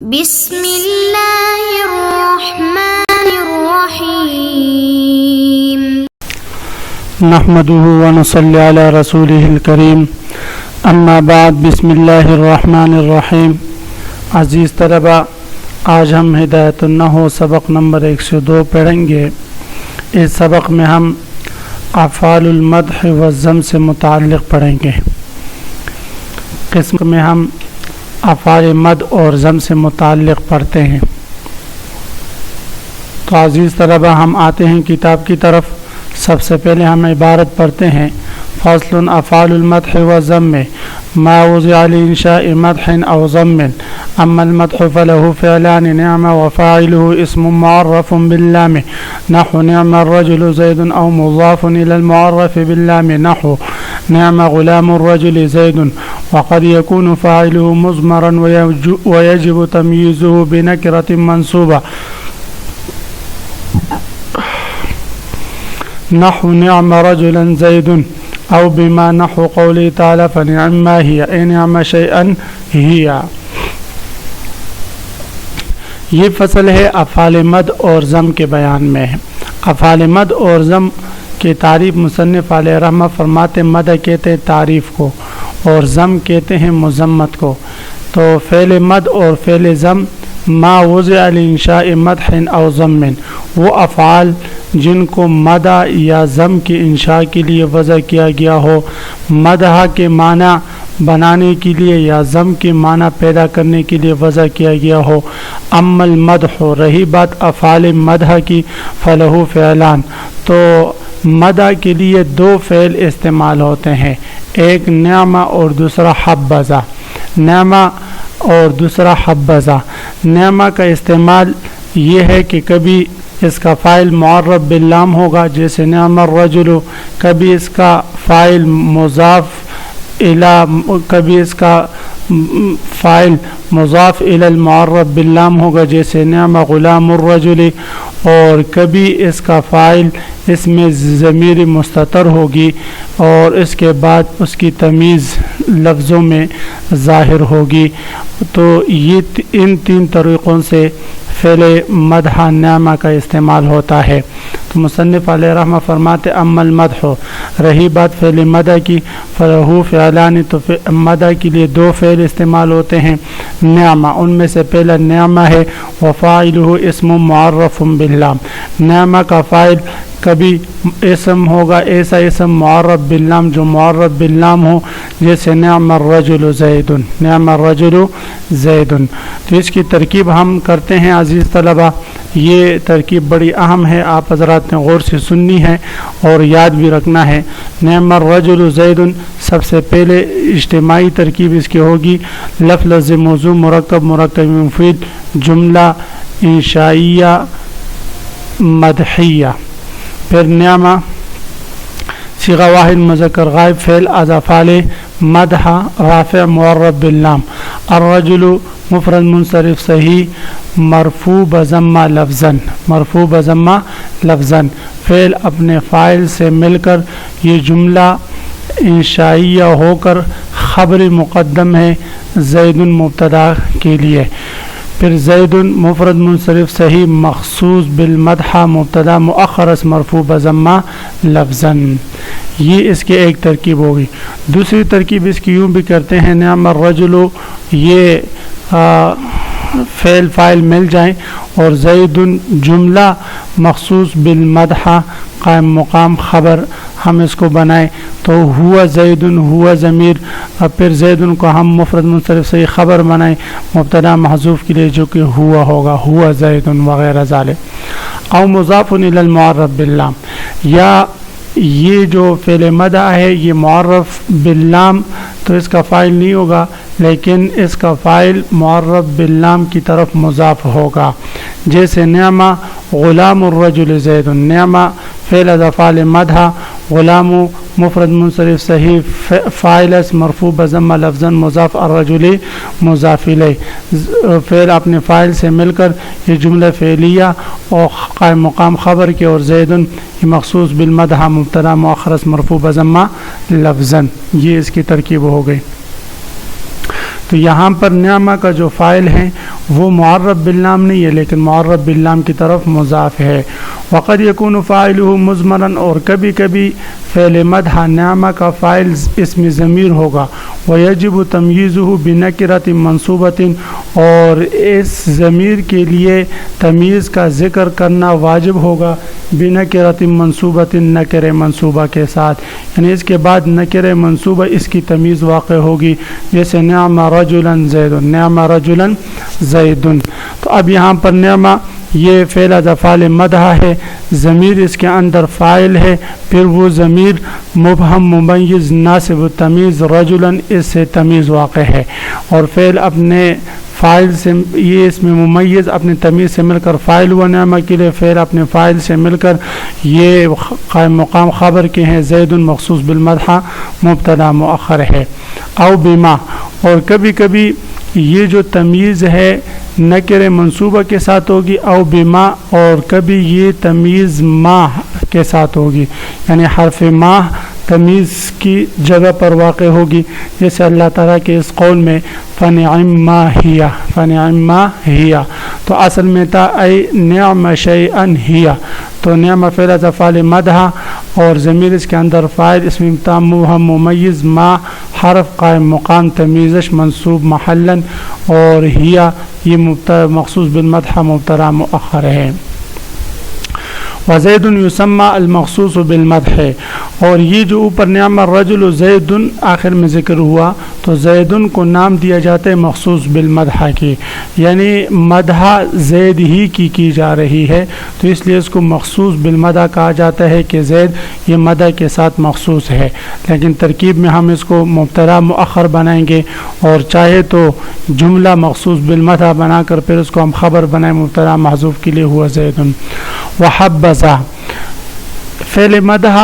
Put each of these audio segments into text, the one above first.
بسم اللہ الرحمن الرحیم نحمده ونصلي على رسوله الكريم اما بعد بسم اللہ الرحمن الرحیم. عزیز طلبہ، آج ہم ہدایت النحو سبق نمبر 102 پڑھیں گے. اس سبق میں ہم افعال المدح والذم سے متعلق پڑھیں گے. قسم میں ہم افعال مد اور ذم سے متعلق پڑھتے ہیں. تو عزیز طلبہ، ہم آتے ہیں کتاب کی طرف. سب سے پہلے ہم عبارت پڑھتے ہیں. فصل افعال المدح والذم ما وضع لانشاء مدح او ذم. اما المدح فله فعلان نعم وفاعله اسم معرف باللام نحو نعم الرجل زيد او مضاف الى المعرف باللام نحو نعم غلام الرجل زيد. وقد يكون فاعله مضمرا ويجب تمييزه بنكرة منصوبة نحو نعم رجلا زيد او بما نحو قوله تعالى فنعم ما هي اي نعم شيئا هي. یہ فصل ہے افعال مد اور ذم کے بیان میں ہے. افعال مد اور ذم کی تعریف مصنف علیہ رحمہ فرماتے مد کہتے ہیں تعریف کو اور ذم کہتے ہیں مذمت کو. تو فعل مد اور فعل ذم ما وضع لانشاء مدح او ذم، وہ افعال جن کو مدح یا ذم کی انشاء کے لیے وضع کیا گیا ہو، مدح کے معنی بنانے کے لیے یا ذم کے معنی پیدا کرنے کے لیے وضع کیا گیا ہو. اما المدح، رہی بات افعال مدح کی، فلہ فعلان، تو مدح کے لیے دو فعل استعمال ہوتے ہیں، ایک نعمہ اور دوسرا حبذا. نعمہ اور دوسرا حبذا. نعمہ کا استعمال یہ ہے کہ کبھی اس کا فاعل معرف باللام ہوگا جیسے نعم الرجل، کبھی اس کا فاعل مضاف الی، کبھی اس کا فاعل مضاف الی المعرف باللام ہوگا جیسے نعم غلام الرجل، اور کبھی اس کا فاعل اس میں ضمیر مستتر ہوگی اور اس کے بعد اس کی تمیز لفظوں میں ظاہر ہوگی. تو یہ ان تین طریقوں سے فعل مدح نعمہ کا استعمال ہوتا ہے. تو مصنف علیہ رحمہ فرماتے اما المدح، رہی بات فعل مدح کی، فلہ فعلان، تو مدح کے لیے دو فعل استعمال ہوتے ہیں. نعمہ، ان میں سے پہلا نعمہ ہے، وفاعلہ اسم معرف باللام. نعمہ کا فاعل کبھی اسم ہوگا، ایسا اسم معرف باللام جو معرف باللام ہو جیسے نعم الرجل زید، نعم الرجل زید. تو اس کی ترکیب ہم کرتے ہیں عزیز طلبہ. یہ ترکیب بڑی اہم ہے، آپ حضرات نے غور سے سننی ہے اور یاد بھی رکھنا ہے. نعم الرجل زید، سب سے پہلے اجتماعی ترکیب اس کی ہوگی لفظ موضوع مرکب مرکب مفید جملہ انشائیہ مدحیہ. پھر نعمہ صیغہ واحد مذکر غائب فعل از افعال مدح رافع معرف باللام. الرجل مفرد منصرف صحیح مرفوع بضمہ لفظاً، مرفوع بضمہ لفظاً. فعل اپنے فاعل سے مل کر یہ جملہ انشائیہ ہو کر خبر مقدم ہے زید مبتدا کے لیے. پھر زید مفرد منصرف صحیح مخصوص بالمدح مبتدا مؤخر مرفوع بضمہ لفظاً. یہ اس کی ایک ترکیب ہوگی. دوسری ترکیب اس کی یوں بھی کرتے ہیں نعم الرجل، یہ فعل فاعل مل جائیں اور زید جملہ مخصوص بالمدح قائم مقام خبر ہم اس کو بنائیں تو ہوا زید، ہوا ضمیر، پھر زید کو ہم مفرد منصرف سے خبر بنائیں مبتدا محذوف کے لیے جو کہ ہوا ہوگا، ہوا زید وغیرہ ذالک. او مضاف الی المعرف باللام، یا یہ جو فعل مدح ہے یہ معرف باللام تو اس کا فاعل نہیں ہوگا لیکن اس کا فاعل معرف باللام کی طرف مضاف ہوگا جیسے نعمہ غلام الرجل زید. نعمہ فعل از افعال مدح، غلام مفرد منصرف صحیح فاعل مرفوع بضمہ لفظاً مضاف الرجل مضاف الیہ. فعل اپنے فاعل سے مل کر یہ جملہ فعلیہ اور قائم مقام خبر کے، اور زید یہ مخصوص بالمدح مبتدا مؤخر مرفوع بضمہ لفظاً. یہ اس کی ترکیب ہو گئی. تو یہاں پر نعمہ کا جو فاعل ہے وہ معرب باللام نہیں ہے لیکن معرب باللام کی طرف مضاف ہے. وقد یکون فاعلہ مضمرا، اور کبھی کبھی فعل مدح نعمہ کا فاعل اسم ضمیر ہوگا. ویجب تمییزہ بنکرۃ منصوبۃ، اور اس ضمیر کے لیے تمیز کا ذکر کرنا واجب ہوگا بنکرۃ منصوبۃ، نکر منصوبہ کے ساتھ، یعنی اس کے بعد نکر منصوبہ اس کی تمیز واقع ہوگی، جیسے نعم رجلا زید، نعم رجلا زید. تو اب یہاں پر نعمہ یہ فعل از افعال مدح ہے، ضمیر اس کے اندر فاعل ہے، پھر وہ ضمیر مبہم ممیز ناصب التمیز رجلا، اس سے تمیز واقع ہے، اور فعل اپنے فاعل سے، یہ اس میں ممیز اپنے تمیز سے مل کر فاعل ہوا نعمہ کے لیے، فعل اپنے فاعل سے مل کر یہ قائم مقام خبر کے ہیں. زید مخصوص بالمدح مبتدا مؤخر ہے. او بما، اور کبھی کبھی یہ جو تمیز ہے نکر منصوبہ کے ساتھ ہوگی، او بما، اور کبھی یہ تمیز ما کے ساتھ ہوگی، یعنی حرف ما تمیز کی جگہ پر واقع ہوگی، جیسے اللہ تعالیٰ کے اس قول میں فنعم ما ہی، فنعم ما ہی، تو اصل میں تھا ای نعم شیئا ہی. تو نعم فعل از افعال مدح، اور ضمیر اس کے اندر فاعل اسم مبہم ممیز، ما حرف قائم مقام تمیزش منصوب محلا، اور ہی یہ مخصوص بالمدح مبتدا مؤخر ہے. وزید یسمى المخصوص بالمدح، اور یہ جو اوپر نعم الرجل زید آخر میں ذکر ہوا، تو زید کو نام دیا جاتا ہے مخصوص بالمدح کی، یعنی مدح زید ہی کی جا رہی ہے، تو اس لیے اس کو مخصوص بالمدح کہا جاتا ہے کہ زید یہ مدح کے ساتھ مخصوص ہے. لیکن ترکیب میں ہم اس کو مبتدا مؤخر بنائیں گے، اور چاہے تو جملہ مخصوص بالمدح بنا کر پھر اس کو ہم خبر بنائیں مبتدا محذوف کے لیے ہوا زید. وحبذا، فعل مدح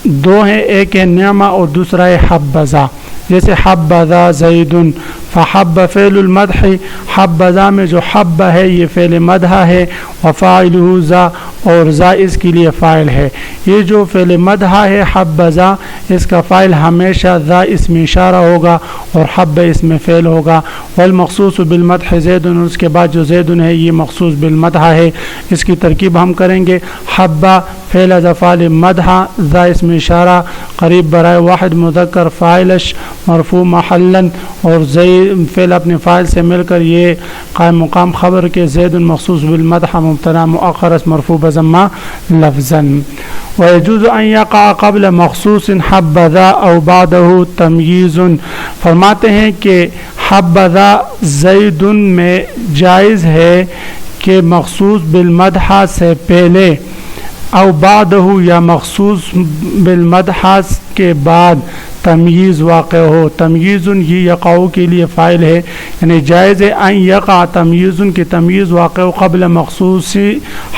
دو ہیں، ایک ہے نعمہ اور دوسرا ہے حبذا. جیسے حبذا زید، فحب فعل المدح، حبذا میں جو حب ہے یہ فعل مدح ہے، وفاعلہ ذا، اور ذا اس کے لیے فاعل ہے. یہ جو فعل مدح ہے حبذا، اس کا فاعل ہمیشہ ذا اسم اشارہ ہوگا اور حب اس میں فعل ہوگا. والمخصوص بالمدح زید، اس کے بعد جو زید ہے یہ مخصوص بالمدح ہے. اس کی ترکیب ہم کریں گے، حبہ فعل از افعال مدح، ذا اسم اشارہ قریب برائے واحد مذکر فاعلش مرفوع محلا، اور زید فعل اپنے فاعل سے مل کر یہ قائم مقام خبر کے زید مخصوص بالمدح مبتدا مؤخر مرفوع بضمہ لفظا. ويجوز ان يقع قبل مخصوص حبذا او بعده تمییز، فرماتے ہیں کہ حبذا زید میں جائز ہے کہ مخصوص بالمدح سے پہلے، او بعدہ یا مخصوص بالمدح کے بعد تمییز واقع ہو. تمییز یہ یقع کے لیے فاعل ہے، یعنی جائز ہے ان یقع تمییز کی تمییز واقع ہو قبل مخصوص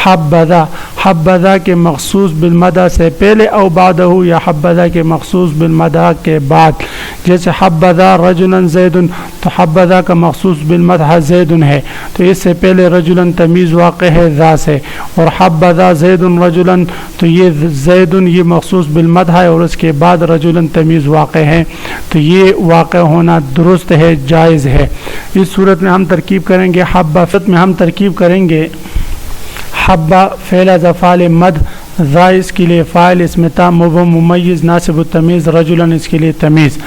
حبذا، حبذا کے مخصوص بالمدح سے پہلے، او بعدہ یا حبذا کے مخصوص بالمدح کے بعد. جیسے حبذا رجلا زید، تو حبذا کا مخصوص بالمدح زید ہے، تو اس سے پہلے رجلا تمییز واقع ہے ذا سے، اور حبذا زید رجلا، تو یہ زید یہ مخصوص بالمدح ہے اور اس کے بعد رجلا تمییز واقع ہے، تو یہ واقع ہونا درست ہے، جائز ہے. اس صورت میں ہم ترکیب کریں گے حبہ فعل از افعال مد، ذا اس کے لیے فاعل اسم تا مبہم ممیز ناصب التمیز رجلا اس کے لیے تمیز،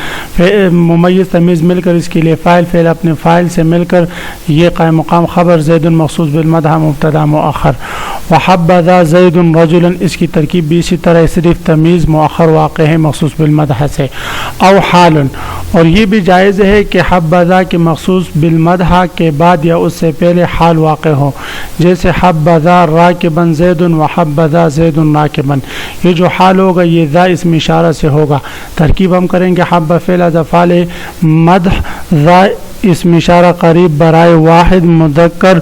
ممیز تمیز مل کر اس کے لیے فاعل، فعل اپنے فاعل سے مل کر یہ قائم مقام خبر زید مخصوص بالمدح مبتدا مؤخر. وحبذا زید رجلا، اس کی ترکیب بھی اسی طرح، صرف تمیز مؤخر واقع ہے مخصوص بالمدح سے. او حال، اور یہ بھی جائز ہے کہ حبذا کے مخصوص بالمدح کے بعد یا اس سے پہلے حال واقع ہو، جیسے حبذا راکبا زید وحبذا زید راکبا، یہ جو حال ہوگا یہ ذا اسم اشارہ سے ہوگا. ترکیب ہم کریں گے حب فعل از افعال مدح، ذا اسم اشارہ قریب برائے واحد مذکر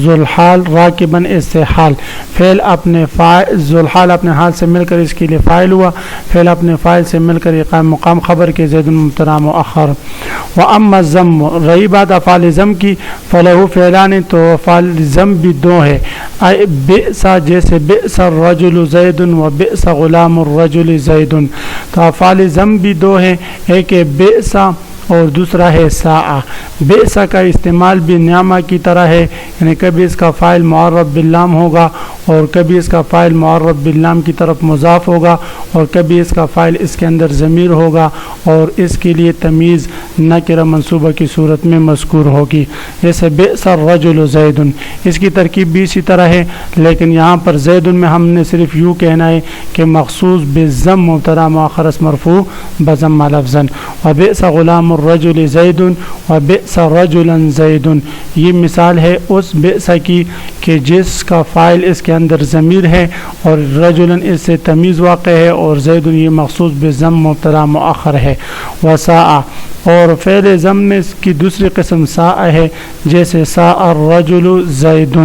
ذوالحال راکبا اس سے حال، فعل اپنے ذوالحال اپنے حال سے مل کر اس کے لیے فاعل ہوا، فعل اپنے فاعل سے مل کر یہ قائم مقام خبر کے زید مبتدا مؤخر. واما الضم، رہی بات افعال ضم کی، فلہ فعلان، تو افعال ضم بھی دو ہے. بئس، جیسے بئس الرجل زید و بئس غلام الرجل زید، تو افعال ضم بھی دو ہیں، ایک ہے بئس اور دوسرا ہے ساء۔ بئس کا استعمال بھی نعمہ کی طرح ہے، یعنی کبھی اس کا فاعل معرف باللام ہوگا اور کبھی اس کا فاعل معرف باللام کی طرف مضاف ہوگا اور کبھی اس کا فاعل اس کے اندر ضمیر ہوگا اور اس کے لیے تمیز نکرہ منصوبہ کی صورت میں مذکور ہوگی، جیسے بئس الرجل زید۔ اس کی ترکیب بھی اسی طرح ہے، لیکن یہاں پر زید میں ہم نے صرف یوں کہنا ہے کہ مخصوص بالضم مبتدا مؤخر اسم مرفوع بضم لفظا۔ وبئس غلام الرجل زید وبئس رجلا زید، یہ مثال ہے اس بئس کی کہ جس کا فاعل اس کے اندر ضمیر ہے اور رجلا اس سے تمیز واقع ہے اور زید یہ مخصوص بالضم مبتدا مؤخر ہے۔ وساء، اور فعل ضم میں اس کی دوسری قسم ساء ہے، جیسے ساء الرجل زید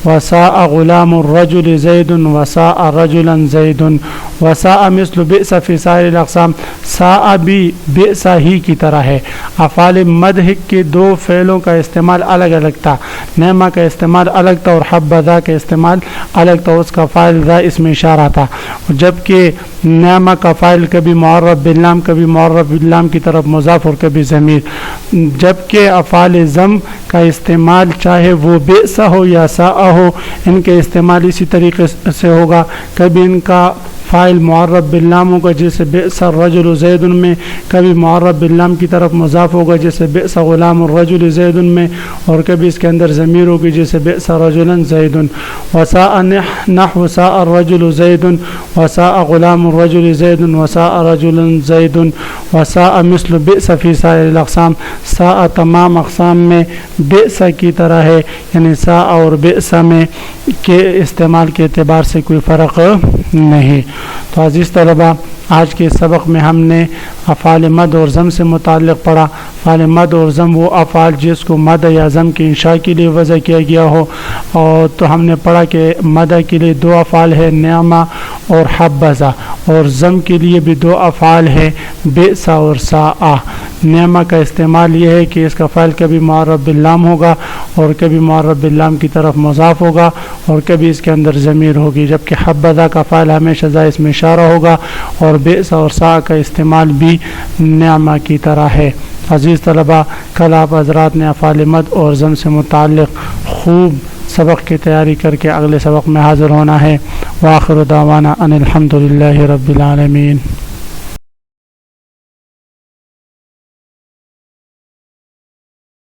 وساء غلام الرجل زید وساء رجلا زید۔ وساء مثل بئس فی سائر الاقسام، ساء بھی بئس ہی کی طرح ہے۔ افعال مدح کے دو فعلوں کا استعمال الگ الگ تھا، نعمہ کا استعمال الگ تھا اور حبذا کا استعمال الگ تھا، اس کا فاعل ذا اس میں اشارہ تھا، جبکہ نعمہ کا فاعل کبھی معرف باللام کبھی معرف باللام کی طرف مضاف اور کبھی ضمیر، جبکہ افعال ضم کا استعمال چاہے وہ بئس ہو یا ساء ہو، ان کے استعمال اسی طریقے سے ہوگا، کبھی ان کا فاعل معرف باللام ہوگا جیسے بئس الرجل زید میں، کبھی معرف باللام کی طرف مضاف ہوگا جیسے بئس غلام الرجل زید میں، اور کبھی اس کے اندر ضمیر ہوگی جیسے بئس رجلا زید۔ وساء نحو ساء الرجل زید وساء غلام الرجل زید وساء رجلا زید۔ وساء مثل بئس فی سائر الاقسام، ساء تمام اقسام میں بئس کی طرح ہے، یعنی ساء اور بئس میں کے استعمال کے اعتبار سے کوئی فرق نہیں۔ تو عزیز طلبہ، آج کے سبق میں ہم نے افعال مد اور ضم سے متعلق پڑھا۔ افعال مد اور ضم وہ افعال جس کو مد یا ضم کی انشاء کے لیے وضع کیا گیا ہو، اور تو ہم نے پڑھا کہ مد کے لیے دو افعال ہے، نعمہ اور حبذا، اور ضم کے لیے بھی دو افعال ہے، بئس اور ساء۔ نعمہ کا استعمال یہ ہے کہ اس کا فاعل کبھی معرف باللام ہوگا اور کبھی معرف باللام کی طرف مضاف ہوگا اور کبھی اس کے اندر ضمیر ہوگی، جبکہ حبذا کا فاعل ہمیشہ ذا اس میں اشارہ ہوگا اور بئس اور ساء کا استعمال بھی نعمہ کی طرح ہے۔ عزیز طلبہ، کل آپ حضرات نے افعال مد اور ضم سے متعلق خوب سبق کی تیاری کر کے اگلے سبق میں حاضر ہونا ہے۔ وآخر دعوانا ان الحمد للہ رب العالمین۔